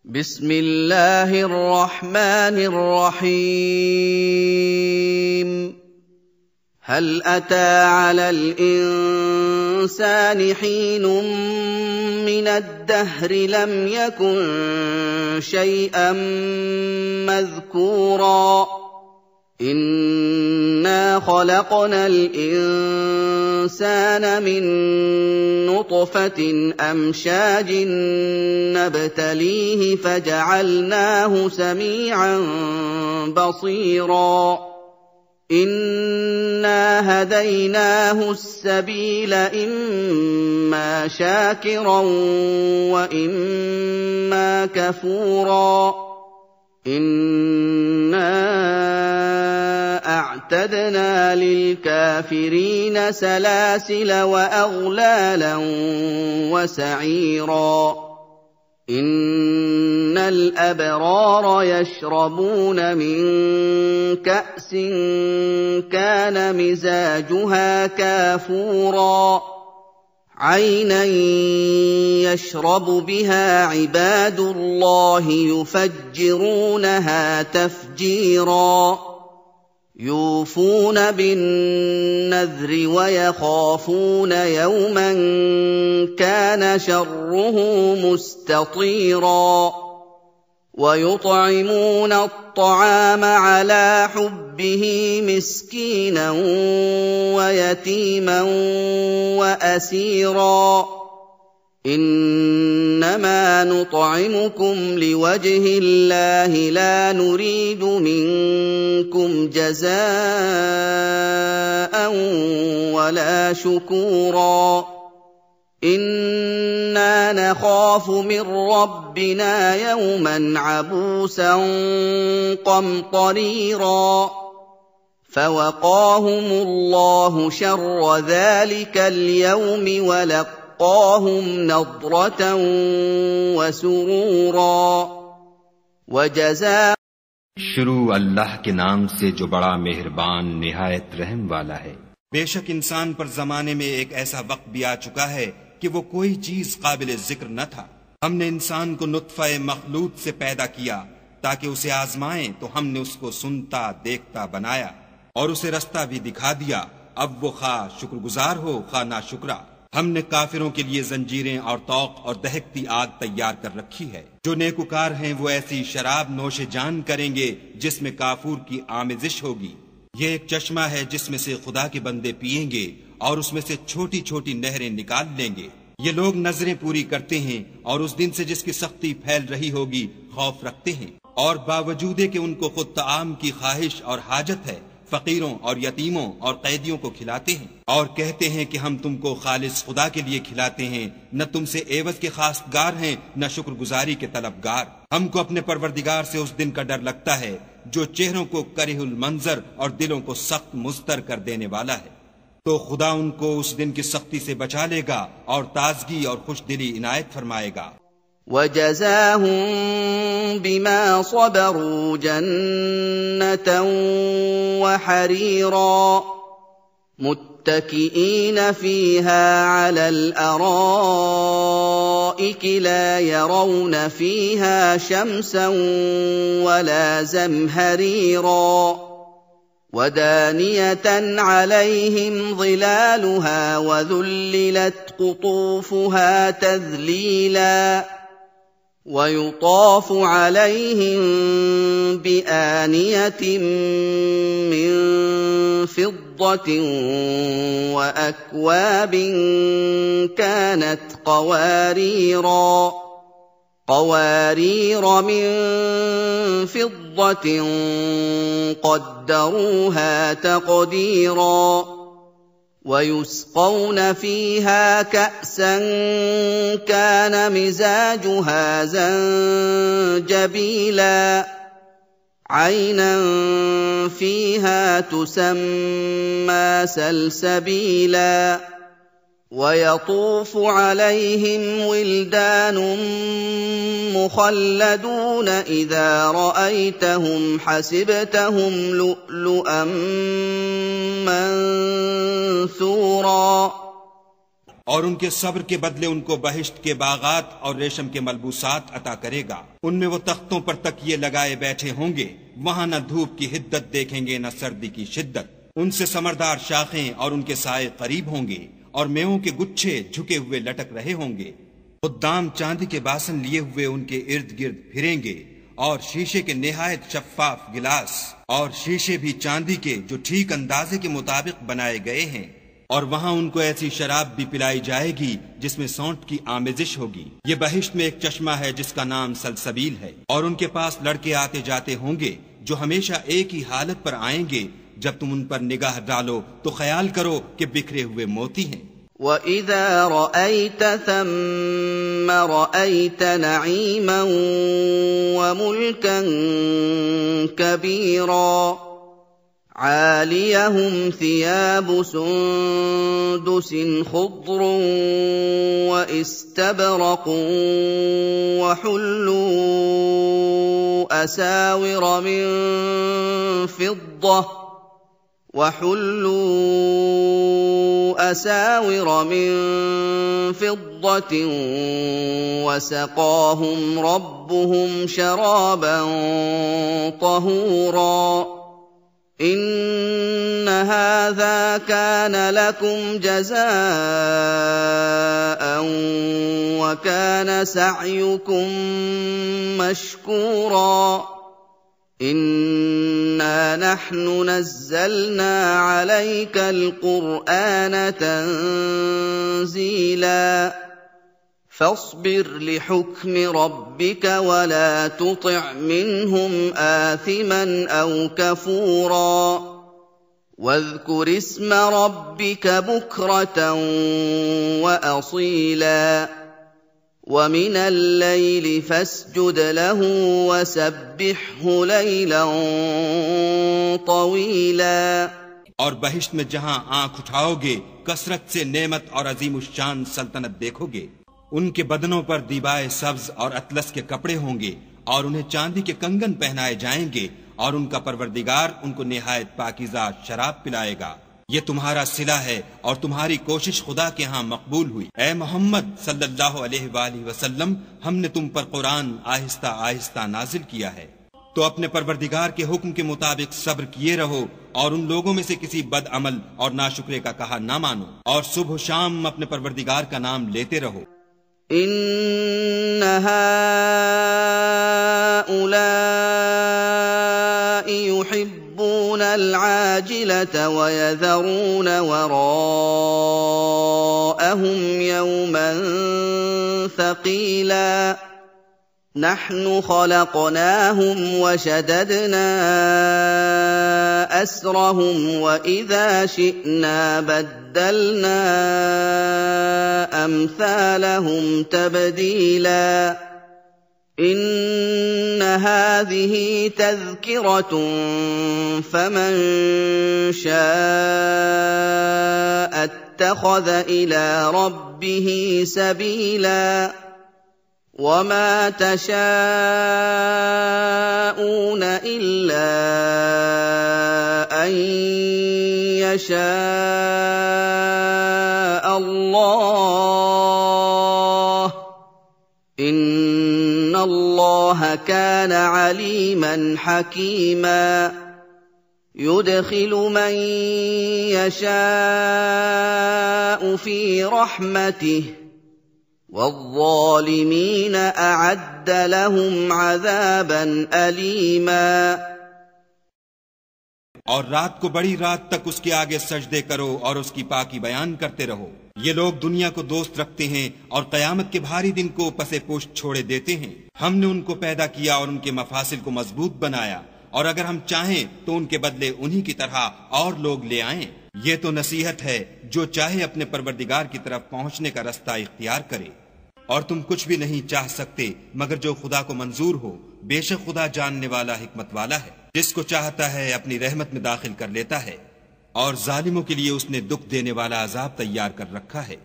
بسم الله الرحمن الرحيم هل أتى على الإنسان حين من الدهر لم يكن شيئا مذكورا إنا خلقنا الإنسان من نطفة أمشاج نبتليه فجعلناه سميعا بصيرا إنا هديناه السبيل إما شاكرا وإما كفورا إنا أعتدنا للكافرين سلاسل وأغلالا وسعيرا إن الأبرار يشربون من كأس كان مزاجها كافورا عينا يشرب بها عباد الله يفجرونها تفجيرا يوفون بالنذر ويخافون يوما كان شره مستطيرا ويطعمون الطعام على حبه مسكينا ويتيما وأسيرا إنما نطعمكم لوجه الله لا نريد منكم جزاء ولا شكورا إنا نخاف من ربنا يوما عبوسا قمطريرا فوقاهم الله شر ذلك اليوم ولقاهم نضرة وسرورا وجزاء शुरू अल्लाह के नाम से जो बड़ा मेहरबान निहायत रहम वाला है। बेशक इंसान पर जमाने में एक ऐसा वक्त भी आ चुका है कि वो कोई चीज काबिल जिक्र न था। हमने इंसान को नुत्फा मखलूत से पैदा किया ताकि उसे आजमाएं, तो हमने उसको सुनता देखता बनाया और उसे रास्ता भी दिखा दिया। अब वो खा शुक्रगुजार हो खा नाशुक्रा। हमने काफिरों के लिए जंजीरें और तौक और दहकती आग तैयार कर रखी है। जो नेकुकार हैं वो ऐसी शराब नोशे जान करेंगे जिसमें काफूर की आमेजिश होगी। ये एक चश्मा है जिसमें से खुदा के बंदे पिएंगे और उसमें से छोटी छोटी नहरें निकाल लेंगे। ये लोग नजरें पूरी करते हैं और उस दिन से जिसकी सख्ती फैल रही होगी खौफ रखते हैं, और बावजूद कि उनको खुद ताआम की ख्वाहिश और हाजत है फकीरों और यतीमों और कैदियों को खिलाते हैं और कहते हैं कि हम तुमको खालिस खुदा के लिए खिलाते हैं, न तुमसे एवज के खासगार हैं न शुक्रगुजारी के तलबगार। हमको अपने परवरदिगार से उस दिन का डर लगता है जो चेहरों को करिहुल मंजर और दिलों को सख्त मुस्तर कर देने वाला है। तो खुदा उनको उस दिन की सख्ती से बचा लेगा और ताजगी और खुशदिली इनायत फरमाएगा। وجزاهم بما صبروا جنة وحريرا متكئين فيها على الأرائك لا يرون فيها شمسا ولا زمهريرا ودانية عليهم ظلالها وذللت قطوفها تذليلا ويطاف عليهم بآنية من فضة وأكواب كانت قوارير من فضة قدروها تقديرا ويسقون فيها كأسا كان مزاجها زنجبيلا عينا فيها تسمى سلسبيلا ويطوف عليهم ولدان مخلدون إذا رأيتهم حسبتهم لؤلؤا منثورا और उनके सब्र के बदले उनको बहिश्त के बागात और रेशम के मलबूसात अता करेगा। उनमें वो तख्तों पर तकिए लगाए बैठे होंगे, वहाँ न धूप की हिद्दत देखेंगे न सर्दी की शिद्दत। उनसे समरदार शाखें और उनके साए करीब होंगे और मेवों के गुच्छे झुके हुए लटक रहे होंगे। खुद्दाम चांदी के बासन लिए हुए उनके इर्द गिर्द फिरेंगे और शीशे के निहायत शफ्फाफ गिलास और शीशे भी चांदी के जो ठीक अंदाजे के मुताबिक बनाए गए हैं। और वहाँ उनको ऐसी शराब भी पिलाई जाएगी जिसमें सौंठ की आमेजिश होगी। ये बहिश्त में एक चश्मा है जिसका नाम सलसबील है। और उनके पास लड़के आते जाते होंगे जो हमेशा एक ही हालत पर आएंगे। जब तुम उन पर निगाह डालो तो ख्याल करो कि बिखरे हुए मोती हैं। وَإِذَا رَأَيْتَ ثَمَّ رَأَيْتَ نَعِيمًا وَمُلْكًا كَبِيرًا عَالِيَهُمْ ثِيَابُ سُندُسٍ خُضْرٌ وَإِسْتَبْرَقٌ وَحُلُّوا أساور من فضة وسقاهم ربهم شرابا طهورا إن هذا كان لكم جزاء وكان سعيكم مشكورا إنا نحن نزلنا عليك القرآن تنزيلا فاصبر لحكم ربك ولا تطع منهم آثما أو كفورا واذكر اسم ربك بكرة وأصيلا ومن الليل فاسجد له وسبحه ليلا طويلا। और बहिश्त में जहाँ आंख उठाओगे कसरत से नेमत और अजीमुश्शान सल्तनत देखोगे। उनके बदनों पर दीबाए सब्ज और अतलस के कपड़े होंगे और उन्हें चांदी के कंगन पहनाए जाएंगे और उनका परवरदिगार उनको निहायत पाकीज़ा शराब पिलाएगा। ये तुम्हारा सिला है और तुम्हारी कोशिश खुदा के यहाँ मकबूल हुई। ए मोहम्मद सल्लल्लाहु अलैहि वसल्लम, हमने तुम पर कुरान आहिस्ता आहिस्ता नाजिल किया है, तो अपने परवरदिगार के हुक्म के मुताबिक सब्र किए रहो और उन लोगों में से किसी बद अमल और नाशुक्रे का कहा न मानो और सुबह शाम अपने परवरदिगार का नाम लेते रहो। इन्न हाउलाइ युहिब्बूना अल-आजिलता व यज़रूना वराअहुम यौमन थक़ीला नहनु खलक़नाहुम व शददना अस्रहुम व इज़ा शिअना बद्दलना अम्सालहुम तब्दीला إن هذه تذكرة فمن شاء اتخذ إلى ربه سبيلا وما تشاءون إلا أن يشاء الله إن الله كان عليما حكيما يدخل من يشاء في رحمته والظالمين أعد لهم عذابا أليما। और रात को बड़ी रात तक उसके आगे सजदे करो और उसकी पाकी बयान करते रहो। ये लोग दुनिया को दोस्त रखते हैं और कयामत के भारी दिन को पसे पोश छोड़े देते हैं। हमने उनको पैदा किया और उनके मफासिल को मजबूत बनाया और अगर हम चाहें तो उनके बदले उन्हीं की तरह और लोग ले आएं। ये तो नसीहत है, जो चाहे अपने परवरदिगार की तरफ पहुंचने का रास्ता इख्तियार करे। और तुम कुछ भी नहीं चाह सकते मगर जो खुदा को मंजूर हो। बेशक खुदा जानने वाला, हिकमत वाला है। जिसको चाहता है अपनी रहमत में दाखिल कर लेता है और जालिमों के लिए उसने दुख देने वाला अजाब तैयार कर रखा है।